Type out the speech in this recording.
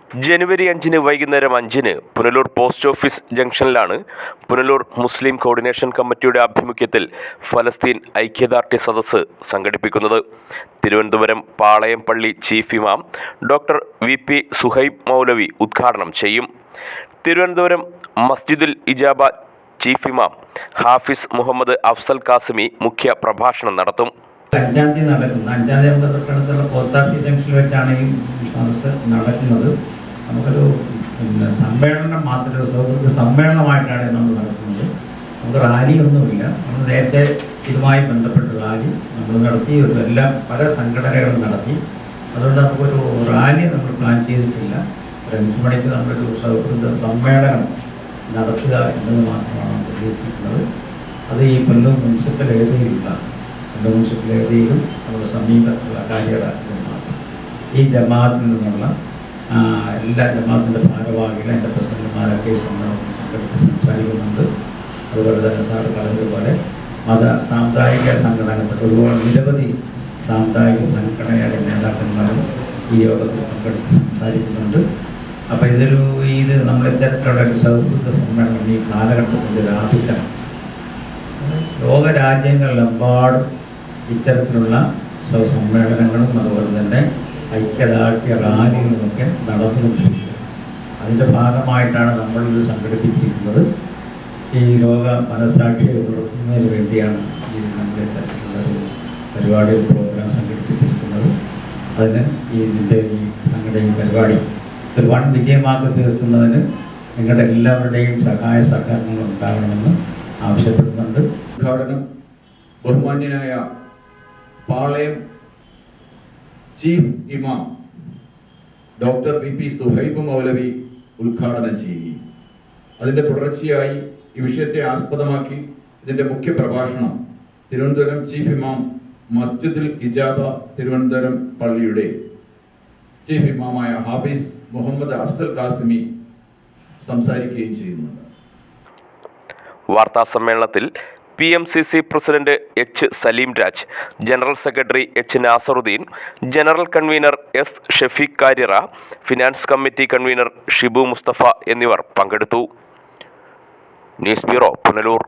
ജനുവരി 5 വൈകുന്നേരം 5 Punalur post office ജംഗ്ഷനിലാണ് Punalur മുസ്ലിം coordination കമ്മിറ്റിയുടെ ആഭിമുഖ്യത്തിൽ ഫലസ്തീൻ ഐക്യദാർഢ്യ സദസ്സ് സംഘടിപ്പിക്കുന്നത്. തിരുവനന്തപുരം പാളയം പള്ളി ചീഫ് ഇമാം ഡോക്ടർ VP സുഹൈബ് മൗലവി ഉദ്ഘാടനം ചെയ്യും. തിരുവനന്തപുരം മസ്ജിദുൽ ഇജാബ ചീഫ് ഇമാം ഹാഫിസ് മുഹമ്മദ് അഫ്സൽ കാസിമി മുഖ്യ പ്രഭാഷണം നടത്തും. 5-ാം തീയതി നടക്കുന്ന 5-ാം തീയതി തൊട്ടടുത്തുള്ള പോസ്റ്റ് ഓഫീസ് ജംഗ്ഷനിൽ വെച്ചാണ് ഈ സദസ്സ് നടക്കുന്നത്. നമുക്കൊരു സമ്മേളനം മാത്രമേ സൗഹൃദ സമ്മേളനമായിട്ടാണ് നമ്മൾ നടത്തുന്നത്. നമുക്ക് റാലിയൊന്നുമില്ല. നമ്മൾ നേരത്തെ ഇതുമായി ബന്ധപ്പെട്ട റാലി നമ്മൾ നടത്തി, എല്ലാം പല സംഘടനകളും നടത്തി. അതുകൊണ്ട് നമുക്കൊരു റാലി നമ്മൾ പ്ലാൻ ചെയ്തിട്ടില്ല. ഒരു 5 മണിക്ക് നമ്മളൊരു സൗഹൃദ സമ്മേളനം നടത്തുക എന്നത് മാത്രമാണ് ഉദ്ദേശിക്കുന്നത്. അത് ഈ പുനലൂർ മുനിസിപ്പൽ ഏരിയയിലുള്ള മുനിസിപ്പൽ ഏരിയയിലും നമ്മുടെ സമീപത്തുള്ള കാര്യമാക്കും. ഈ ജമാഅത്തിൽ നിന്നുള്ള എല്ലാ ജമാഅത്തിൻ്റെ ഭാരവാഹികളും എൻ്റെ പ്രസിഡന്റുമാരൊക്കെ പങ്കെടുത്ത് സംസാരിക്കുന്നുണ്ട്. അതുപോലെ തന്നെ സാർ പറഞ്ഞതുപോലെ സാമുദായിക സംഘടനപ്പെട്ട ഒരുപാട് നിരവധി സാമുദായിക സംഘടനയുടെ നേതാക്കന്മാരും ഈ യോഗത്തിൽ പങ്കെടുത്ത് സംസാരിക്കുന്നുണ്ട്. അപ്പോൾ ഇത് നമ്മൾ ഇത്തരത്തിലുള്ള ഒരു സൗഹൃദ സമ്മേളനം ഈ കാലഘട്ടത്തിൻ്റെ ഒരു ആവശ്യമാണ്. ലോകരാജ്യങ്ങളിലെമ്പാടും ഇത്തരത്തിലുള്ള സമ്മേളനങ്ങളും അതുപോലെ തന്നെ ഐക്യദാർഢ്യ റാലികളുമൊക്കെ നടന്നുകൊണ്ടിരിക്കുന്നത്. അതിൻ്റെ ഭാഗമായിട്ടാണ് നമ്മളിത് സംഘടിപ്പിച്ചിരിക്കുന്നത്. ഈ ലോക മനസാക്ഷിയെ ഉണർത്തുന്നതിന് വേണ്ടിയാണ് ഈ നമ്മുടെ തരത്തിലുള്ളൊരു പരിപാടി പ്രോഗ്രാം സംഘടിപ്പിച്ചിരിക്കുന്നത്. അതിന് ഞങ്ങളുടെ ഈ പരിപാടി ഒരു വൻ വിജയമാക്കി തീർക്കുന്നതിന് നിങ്ങളുടെ എല്ലാവരുടെയും സഹായ സഹകരണങ്ങൾ ഉണ്ടാകണമെന്ന് ആവശ്യപ്പെടുന്നുണ്ട്. ഉദ്ഘാടനം ബഹുമാന്യനായ പാളയം ചീഫ് ഇമാം ഡോക്ടർ VP സുഹൈബ് മൗലവി ഉദ്ഘാടനം ചെയ്യുകയും അതിൻ്റെ തുടർച്ചയായി ഈ വിഷയത്തെ ആസ്പദമാക്കി ഇതിൻ്റെ മുഖ്യ പ്രഭാഷണം തിരുവനന്തപുരം ചീഫ് ഇമാം മസ്ജിദുൽ ഇജാബ തിരുവനന്തപുരം പള്ളിയുടെ ചീഫ് ഇമാമായ ഹാഫിസ് മുഹമ്മദ് അഫ്സൽ കാസിമി സംസാരിക്കുകയും ചെയ്യുന്നുണ്ട്. വാർത്താ സമ്മേളനത്തിൽ PMCC president H Saleem Raj, general secretary H Nasaruddin, general convener S Shafeeq Kariyara, finance committee convener Shibu Mustafa എന്നിവർ പങ്കെടുത്തു. News bureau, Punalur.